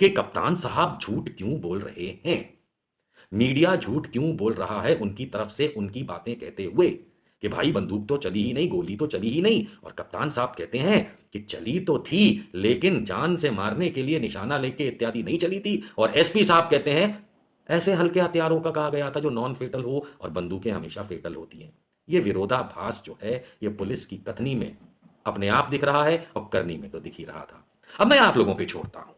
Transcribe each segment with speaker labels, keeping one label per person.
Speaker 1: कि कप्तान साहब झूठ क्यों बोल रहे हैं। मीडिया झूठ क्यों बोल रहा है उनकी तरफ से उनकी बातें कहते हुए कि भाई बंदूक तो चली ही नहीं, गोली तो चली ही नहीं। और कप्तान साहब कहते हैं कि चली तो थी लेकिन जान से मारने के लिए निशाना लेके इत्यादि नहीं चली थी। और एसपी साहब कहते हैं ऐसे हल्के हथियारों का कहा गया था जो नॉन फेटल हो, और बंदूकें हमेशा फेटल होती हैं। ये विरोधाभास जो है ये पुलिस की कथनी में अपने आप दिख रहा है और करनी में तो दिख ही रहा था। अब मैं आप लोगों पे छोड़ता हूं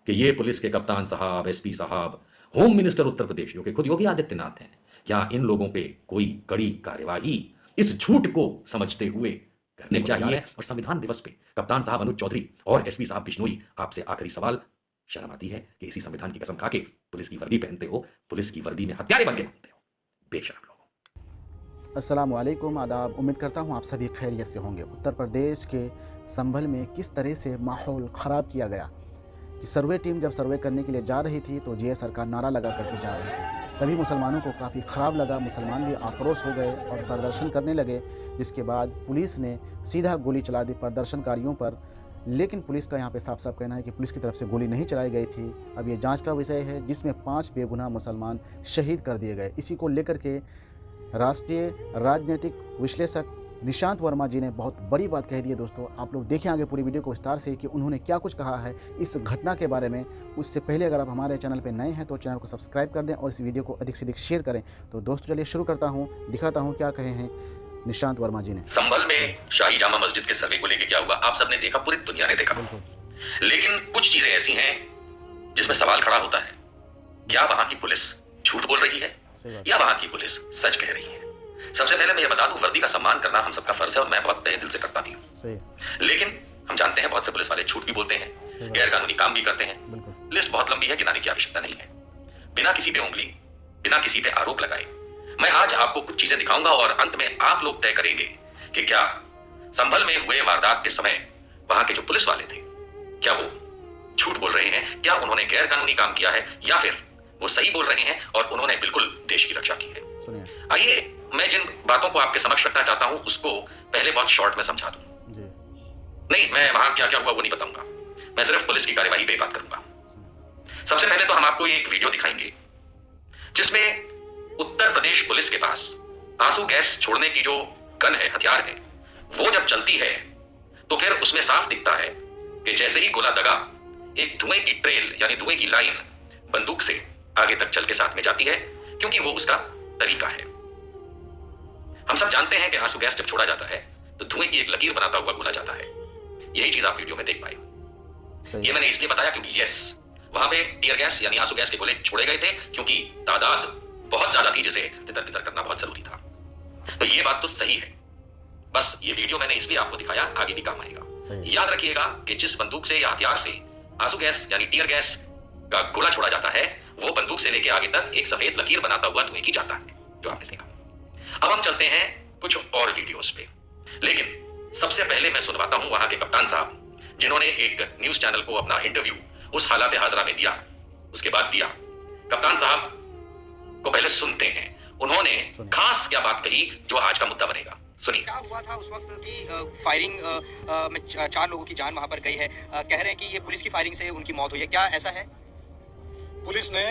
Speaker 1: कि ये पुलिस के कप्तान साहब, एसपी साहब, होम मिनिस्टर उत्तर प्रदेश जो कि खुद योगी आदित्यनाथ हैं, क्या इन लोगों पे कोई कड़ी कार्यवाही इस झूठ को समझते हुए करनी चाहिए। और संविधान दिवस पे कप्तान साहब अनुज चौधरी और एसपी साहब बिश्नोई, आपसे आखिरी सवाल, शर्म आती है कि इसी संविधान की कसम खा के पुलिस की वर्दी पहनते हो, पुलिस की वर्दी में हत्यारे बन के घूमते हो, बेशर्म लोग।
Speaker 2: अस्सलाम वालेकुम, आदाब। उम्मीद करता हूँ आप सभी खैरियत से होंगे। उत्तर प्रदेश के संभल में किस तरह से माहौल ख़राब किया गया कि सर्वे टीम जब सर्वे करने के लिए जा रही थी तो जे सरकार नारा लगा करके जा रही थी। तभी मुसलमानों को काफ़ी ख़राब लगा, मुसलमान भी आक्रोश हो गए और प्रदर्शन करने लगे, जिसके बाद पुलिस ने सीधा गोली चला दी प्रदर्शनकारियों पर। लेकिन पुलिस का यहाँ पे साफ साफ कहना है कि पुलिस की तरफ से गोली नहीं चलाई गई थी। अब ये जांच का विषय है, जिसमें 5 बेगुनाह मुसलमान शहीद कर दिए गए। इसी को लेकर के राष्ट्रीय राजनीतिक विश्लेषक निशांत वर्मा जी ने बहुत बड़ी बात कह दी है। दोस्तों, आप लोग देखें आगे पूरी वीडियो को विस्तार से कि उन्होंने क्या कुछ कहा है इस घटना के बारे में। उससे पहले अगर आप हमारे चैनल पर नए हैं तो चैनल को सब्सक्राइब कर दें और इस वीडियो को अधिक से अधिक शेयर करें। तो दोस्तों चलिए शुरू करता हूँ, दिखाता हूँ क्या कहे हैं निशांत वर्मा जी ने।
Speaker 1: संभल में शाही जामा मस्जिद के सर्वे को लेकर क्या हुआ आप सबने देखा, पूरी दुनिया ने देखा। लेकिन कुछ चीजें ऐसी हैं जिसमें सवाल खड़ा होता है, क्या वहां की पुलिस झूठ बोल रही है या वहां की पुलिस सच कह रही है। सबसे पहले मैं ये बता दूं, वर्दी का सम्मान करना हम सबका फर्ज है और मैं बहुत तहे दिल से करता भी हूं। लेकिन हम जानते हैं बहुत से पुलिस वाले झूठ भी बोलते हैं, गैर कानूनी काम भी करते हैं। लिस्ट बहुत लंबी है, गिनाने की आवश्यकता नहीं है। बिना किसी पे उंगली, बिना किसी पे आरोप लगाए मैं आज आपको कुछ चीजें दिखाऊंगा और अंत में आप लोग तय करेंगे कि क्या संभल में हुए वारदात के समय वहां के जो पुलिस वाले थे क्या वो झूठ बोल रहे हैं, क्या उन्होंने गैर कानूनी काम किया है या फिर वो सही बोल रहे हैं और उन्होंने बिल्कुल देश की रक्षा की है। आइए मैं जिन बातों को आपके समक्ष रखना चाहता हूं उसको पहले बहुत शॉर्ट में समझा दूं। नहीं, मैं वहां क्या क्या हुआ वो नहीं बताऊंगा, मैं सिर्फ पुलिस की कार्यवाही पे बात करूंगा। सबसे पहले तो हम आपको एक वीडियो दिखाएंगे जिसमें उत्तर प्रदेश पुलिस के पास आंसू गैस छोड़ने की जो गन है, हथियार है, वो जब चलती है तो फिर उसमें साफ दिखता है कि जैसे ही गोला दगा एक धुएं की ट्रेल यानी धुएं की लाइन बंदूक से आगे तक चल के साथ में जाती है, क्योंकि वो उसका तरीका है। हम सब जानते हैं कि आंसू गैस जब छोड़ा जाता है तो धुएं की एक लकीर बनाता हुआ गोला जाता है। यही चीज आप वीडियो में देख पाए। ये मैंने इसलिए बताया क्योंकि वहां पे टीयर गैस यानी आंसू गैस के गोले छोड़े गए थे क्योंकि तादाद बहुत ज्यादा थी जिसे तितर तितर करना बहुत जरूरी था। तो ये बात तो सही है, बस ये वीडियो मैंने इसलिए आपको दिखाया, आगे भी काम आएगा। याद रखिएगा कि जिस बंदूक से या हथियार से आंसू गैस यानी टीयर गैस का गोला छोड़ा जाता है वो बंदूक से लेके आगे तक एक सफेद लकीर बनाता हुआ धुएं की जाता है, जो आपने देखा। अब हम चलते हैं कुछ और वीडियोस पे, लेकिन सबसे पहले मैं सुनवाता हूं वहां के कप्तान साहब जिन्होंने एक न्यूज चैनल को अपना इंटरव्यू उस हालात हाजरा में दिया, उसके बाद दिया। कप्तान साहब को पहले सुनते हैं, उन्होंने खास क्या बात कही जो आज का मुद्दा बनेगा। सुनिए।
Speaker 3: क्या हुआ था उस वक्त की फायरिंग में 4 लोगों की जान वहां पर गई है, कह रहे हैं कि ये पुलिस की फायरिंग से उनकी मौत हुई है, क्या ऐसा है?
Speaker 4: पुलिस ने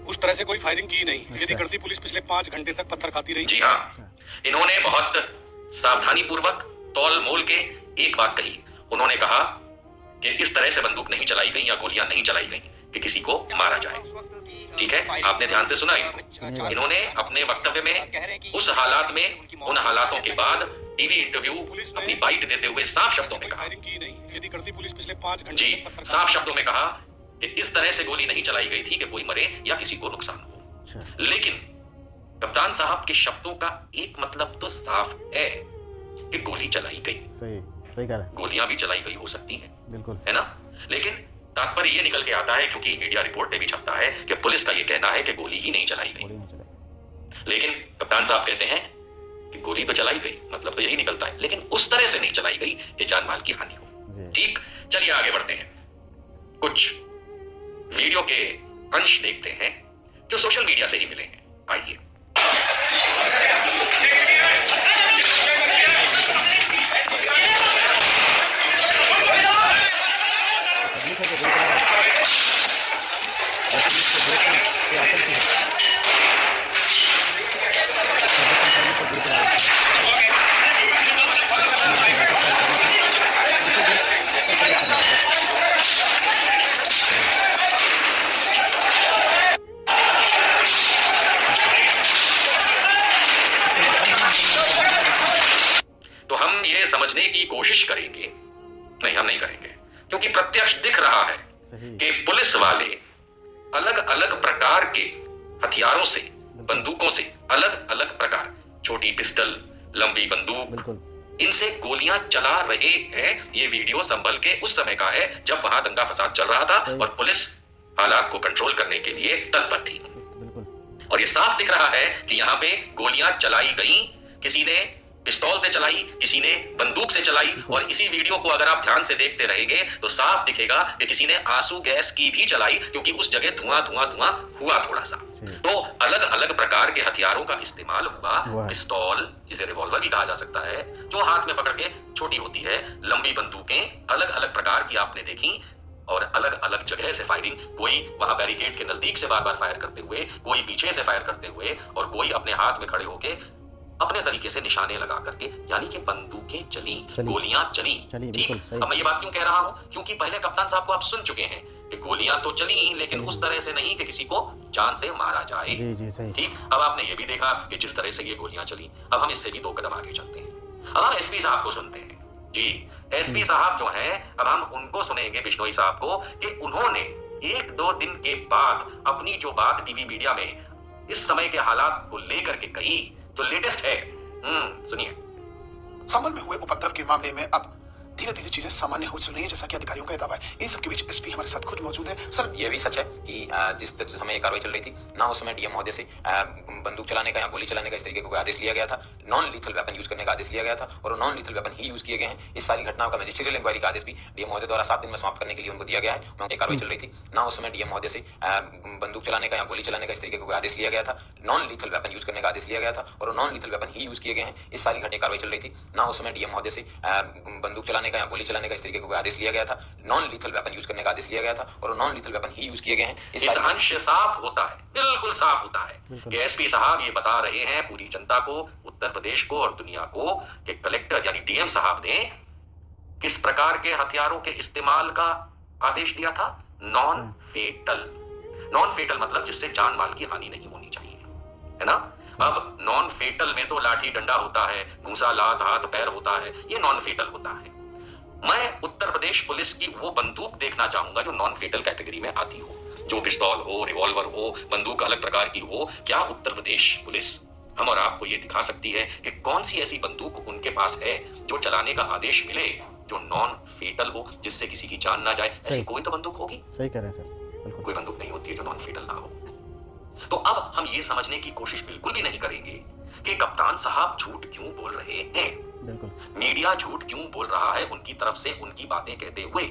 Speaker 4: उस तरह से कोई फायरिंग की नहीं। यदि करती पुलिस पिछले 5 घंटे तक पत्थर खाती रही।
Speaker 1: जी हाँ, इन्होंने बहुत सावधानी पूर्वक तौल मोल के एक बात कही। उन्होंने कहा कि इस तरह से बंदूक नहीं चलाई गई या गोलियां नहीं चलाई गई कि किसी को मारा जाए। ठीक है, आपने ध्यान से सुना। इन्होंने अपने वक्तव्य में उस हालात में, उन हालातों के बाद टीवी इंटरव्यू अपनी बाइट देते हुए साफ शब्दों में कहा,
Speaker 4: यदि करती पुलिस पिछले 5 घंटे
Speaker 1: जी साफ शब्दों में कहा कि इस तरह से गोली नहीं चलाई गई थी कि कोई मरे या किसी को नुकसान हो। लेकिन कप्तान साहब के शब्दों का एक मतलब तो साफ है कि गोली चलाई गई।
Speaker 2: सही कह रहे हैं।
Speaker 1: गोलियां भी चलाई गई हो सकती हैं,
Speaker 2: बिल्कुल,
Speaker 1: है ना। लेकिन तात्पर्य ये निकल के आता है, क्योंकि मीडिया रिपोर्ट में भी छपता है कि पुलिस का ये कहना है कि गोली ही नहीं चलाई गई। लेकिन कप्तान साहब कहते हैं कि गोली तो चलाई गई, मतलब तो यही निकलता है, लेकिन उस तरह से नहीं चलाई गई कि जान माल की हानि हो। ठीक, चलिए आगे बढ़ते हैं। कुछ वीडियो के अंश देखते हैं जो सोशल मीडिया से ही मिले हैं। आइए।
Speaker 2: सही।
Speaker 1: कि पुलिस वाले अलग अलग प्रकार के हथियारों से, बंदूकों से, अलग अलग प्रकार, छोटी पिस्टल, लंबी बंदूक, इनसे गोलियां चला रहे हैं। ये वीडियो संभल के उस समय का है जब वहां दंगा फसाद चल रहा था और पुलिस हालात को कंट्रोल करने के लिए तत्पर थी। और ये साफ दिख रहा है कि यहाँ पे गोलियां चलाई गई, किसी ने पिस्तौल से चलाई, किसी ने बंदूक से चलाई। और इसी वीडियो को अगर आप ध्यान से देखते रहेंगे तो साफ दिखेगा कि किसी ने आंसू गैस की भी चलाई, क्योंकि उस जगह धुआं धुआं धुआं हुआ थोड़ा सा। तो अलग अलग प्रकार के हथियारों का इस्तेमाल हुआ। पिस्तौल, जिसे रिवॉल्वर भी कहा जा सकता है, जो हाथ में पकड़ के छोटी होती है, लंबी बंदूकें अलग अलग प्रकार की आपने देखी, और अलग अलग जगह से फायरिंग। कोई वहां बैरिकेड के नजदीक से बार बार फायर करते हुए, कोई पीछे से फायर करते हुए, और कोई अपने हाथ में खड़े होके अपने तरीके से निशाने लगा करके, यानी कि बंदूकें चली, गोलियां चली। ठीक। अब मैं ये बात क्यों कह रहा हूं? क्योंकि पहले कप्तान साहब को आप सुन चुके हैं कि गोलियां तो चली, लेकिन उस तरह से नहीं कि किसी को जान से मारा जाए।
Speaker 2: जी, सही।
Speaker 1: ठीक। अब आपने ये भी देखा कि जिस तरह से ये गोलियां चली। अब हम इससे भी 2 कदम आगे चलते हैं। अब हम एसपी साहब को सुनते हैं। जी, एसपी साहब जो हैं, अब हम उनको सुनेंगे, बिश्नोई साहब को, कि उन्होंने 1-2 दिन के बाद अपनी जो बात टीवी मीडिया में इस समय के हालात को लेकर के कही, तो लेटेस्ट है। सुनिए।
Speaker 4: संभल में हुए उपद्रव के मामले में अब धीरे धीरे चीजें सामान्य हो चल रही है, जैसा कि अधिकारियों का दावा है। इन सबके बीच एसपी हमारे साथ खुद मौजूद है। सर,
Speaker 5: ये भी सच है कि जिस समय कार्रवाई चल रही थी ना, उस समय डीएम महोदय से बंदूक चलाने का या गोली चलाने का इस तरीके का आदेश लिया गया था। नॉन लीथल वेपन यूज करने का आदेश लिया गया था, और नॉन लीथल वेपन ही यूज किए गए हैं। इस सारी घटनाओं का मजिस्ट्रियल इंक्वायरी का आदेश भी डीएम महोदय द्वारा 7 दिन में समाप्त करने के लिए उनको दिया गया है। उनकी कार्रवाई चल रही थी ना, उस समय डीएम महोदय से बंदूक चलाने का या गोली चलाने का इस तरीके का आदेश लिया गया था। नॉन लीथल वेपन यूज करने का आदेश लिया गया था, और नॉन लीथल वेपन ही यूज किए गए हैं। इस सारी घटना कार्रवाई चल रही थी ना, उस समय डीएम महोदय से बंदूक चलाने का या गोली चलाने का इस तरीके का आदेश लिया गया था। नॉन लीथल वेपन यूज करने का आदेश लिया गया था, और नॉन लीथल वेपन ही यूज किए गए हैं।
Speaker 1: इस अंश साफ होता है, बिल्कुल साफ होता है कि एसपी साहब ये बता रहे हैं पूरी जनता को, उत्तर प्रदेश को और दुनिया को, कि कलेक्टर यानी डीएम साहब ने किस प्रकार के हथियारों के इस्तेमाल का आदेश दिया था। नॉन फेटल। नॉन फेटल मतलब जिससे जान माल की हानि नहीं होनी चाहिए, है ना। अब नॉन फेटल में तो लाठी डंडा होता है, घूसा लात हाथ पैर होता है, ये नॉन फेटल होता है। मैं उत्तर प्रदेश पुलिस की वो बंदूक देखना चाहूंगा जो नॉन फेटल कैटेगरी में आती हो, जो पिस्तौल हो, रिवॉल्वर हो, बंदूक अलग प्रकार की हो। क्या उत्तर प्रदेश पुलिस हम और आपको ये दिखा सकती है कि कौन सी ऐसी बंदूक उनके पास है जो चलाने का आदेश मिले, जो नॉन फेटल हो, जिससे किसी की जान ना जाए? ऐसी कोई तो बंदूक होगी।
Speaker 2: सही कह रहे हैं सर।
Speaker 1: कोई बंदूक नहीं होती है जो नॉन फेटल ना हो। तो अब हम ये समझने की कोशिश बिल्कुल भी नहीं करेंगे कि कप्तान साहब झूठ क्यों बोल रहे हैं, मीडिया झूठ क्यों बोल रहा है उनकी तरफ से, उनकी बातें कहते हुए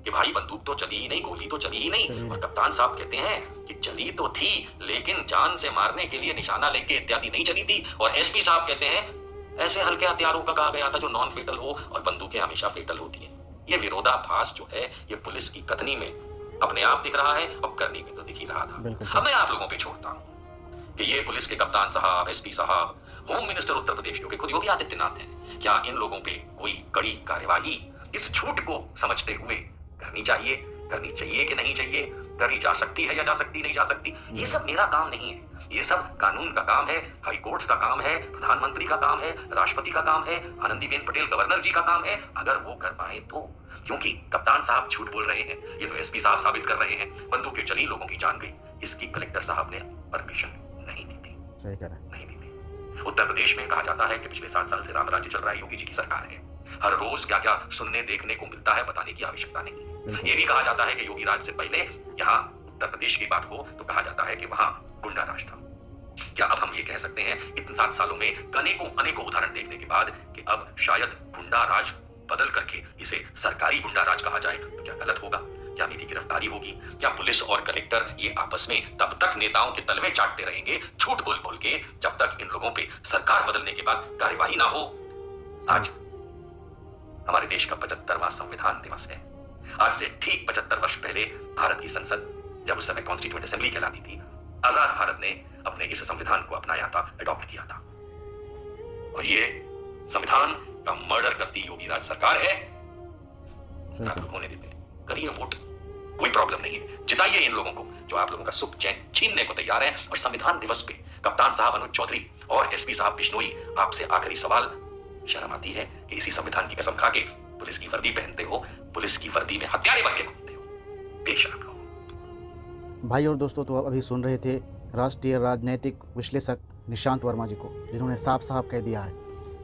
Speaker 1: कि भाई बंदूक तो चली ही नहीं, गोली तो चली ही नहीं। और कप्तान साहब कहते हैं कि चली तो थी, लेकिन जान से मारने के लिए निशाना लेके इत्यादि नहीं चली थी। और एसपी साहब कहते हैं ऐसे हल्के हथियारों का कहा गया था जो नॉन फेटल हो, और बंदूकें हमेशा फेटल होती हैं। ये विरोधाभास जो है, ये पुलिस की कथनी में अपने आप दिख रहा है और करनी में तो दिख ही रहा था। अब मैं आप लोगों पे छोड़ता हूँ कि ये पुलिस के कप्तान साहब, एसपी साहब, होम मिनिस्टर उत्तर प्रदेश जो कि खुद योगी आदित्यनाथ हैं, क्या इन लोगों पे कोई कड़ी कार्यवाही इस झूठ को समझते हुए करनी चाहिए कि नहीं चाहिए, करी जा सकती है या जा सकती नहीं जा सकती? ये सब मेरा काम नहीं है, ये सब कानून का काम है, हाई कोर्ट्स का काम है, प्रधानमंत्री का काम है, राष्ट्रपति का काम है, आनंदीबेन पटेल गवर्नर जी का काम है, अगर वो कर पाए तो। क्योंकि कप्तान साहब झूठ बोल रहे हैं, ये तो एसपी साहब साबित कर रहे हैं, बंदूकें चली, लोगों की जान गई, इसकी कलेक्टर साहब ने परमिशन नहीं दी थी।
Speaker 2: सही कह रहे हैं।
Speaker 1: नहीं दी थी। उत्तर प्रदेश में कहा जाता है कि पिछले 7 साल से राम राज्य चल रहा है, योगी जी की सरकार है। हर रोज क्या क्या सुनने देखने को मिलता है, बताने की आवश्यकता नहीं। ये भी कहा जाता है कि योगी राज से पहले यहाँ उत्तर प्रदेश की बात हो तो कहा जाता है कि वहां गुंडा राज था। क्या अब हम ये कह सकते हैं इन 7 सालों में अनेकों उदाहरण देखने के बाद कि अब शायद गुंडा राज बदल करके इसे सरकारी गुंडा राज कहा जाए तो क्या गलत होगा? क्या नीति गिरफ्तारी होगी? क्या पुलिस और कलेक्टर ये आपस में तब तक नेताओं के तलवे चाटते रहेंगे झूठ बोल बोल के, जब तक इन लोगों पे सरकार बदलने के बाद कार्यवाही ना हो? आज हमारे देश का 75वां संविधान दिवस है। आज से ठीक 75 वर्ष पहले भारत की संसद, जब उस समय कॉन्स्टिट्यूएंट असेंबली कहलाती थी, आजाद भारत ने अपने इस संविधान को अपनाया था, अडॉप्ट किया था। और ये संविधान का मर्डर करती योगी राज सरकार है। आप लोग होने देते, करिए वोट, कोई प्रॉब्लम नहीं है, जिताइए इन लोगों को जो आप लोगों का सुख चैन छीनने को तैयार है। और संविधान दिवस पे कप्तान साहब अनुज चौधरी और एसपी साहब बिश्नोई, आपसे आखिरी सवाल, शर्म आती है कि इसी संविधान की कसम खा के पुलिस की वर्दी पहनते हो, पुलिस की वर्दी में हत्यारे बन के घूमते हो? पेश आप लोग।
Speaker 2: भाई और दोस्तों, तो अभी सुन रहे थे राष्ट्रीय राजनैतिक विश्लेषक निशांत वर्मा जी को, जिन्होंने साफ साफ कह दिया है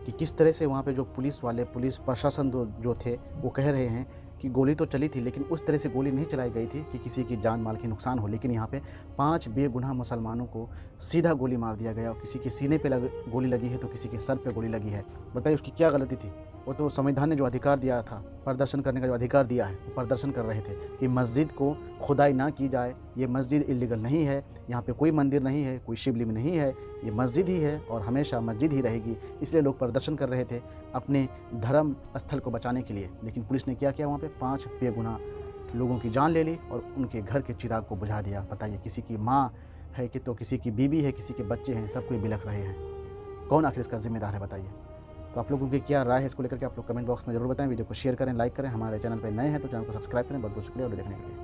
Speaker 2: कि किस तरह से वहाँ पे जो पुलिस वाले, पुलिस प्रशासन जो थे, वो कह रहे हैं कि गोली तो चली थी लेकिन उस तरह से गोली नहीं चलाई गई थी कि किसी की जान माल की नुकसान हो। लेकिन यहाँ पे 5 बेगुनाह मुसलमानों को सीधा गोली मार दिया गया और किसी के सीने पे गोली लगी है तो किसी के सर पे गोली लगी है। बताइए उसकी क्या गलती थी? वो तो संविधान ने जो अधिकार दिया था, प्रदर्शन करने का जो अधिकार दिया है, वो प्रदर्शन कर रहे थे कि मस्जिद को खुदाई ना की जाए, ये मस्जिद इलीगल नहीं है, यहाँ पे कोई मंदिर नहीं है, कोई शिवलिंग नहीं है, ये मस्जिद ही है और हमेशा मस्जिद ही रहेगी। इसलिए लोग प्रदर्शन कर रहे थे अपने धर्म स्थल को बचाने के लिए। लेकिन पुलिस ने क्या किया? वहाँ पे 5 बेगुनाह लोगों की जान ले ली और उनके घर के चिराग को बुझा दिया। बताइए, किसी की माँ है कि तो किसी की बीवी है, किसी के बच्चे हैं, सब कोई बिलख रहे हैं। कौन आखिर इसका जिम्मेदार है? बताइए। तो आप लोगों की क्या राय है इसको लेकर के आप लोग कमेंट बॉक्स में जरूर बताएं। वीडियो को शेयर करें, लाइक करें। हमारे चैनल पर नए हैं तो चैनल को सब्सक्राइब करें। बहुत बहुत शुक्रिया वीडियो देखने के लिए।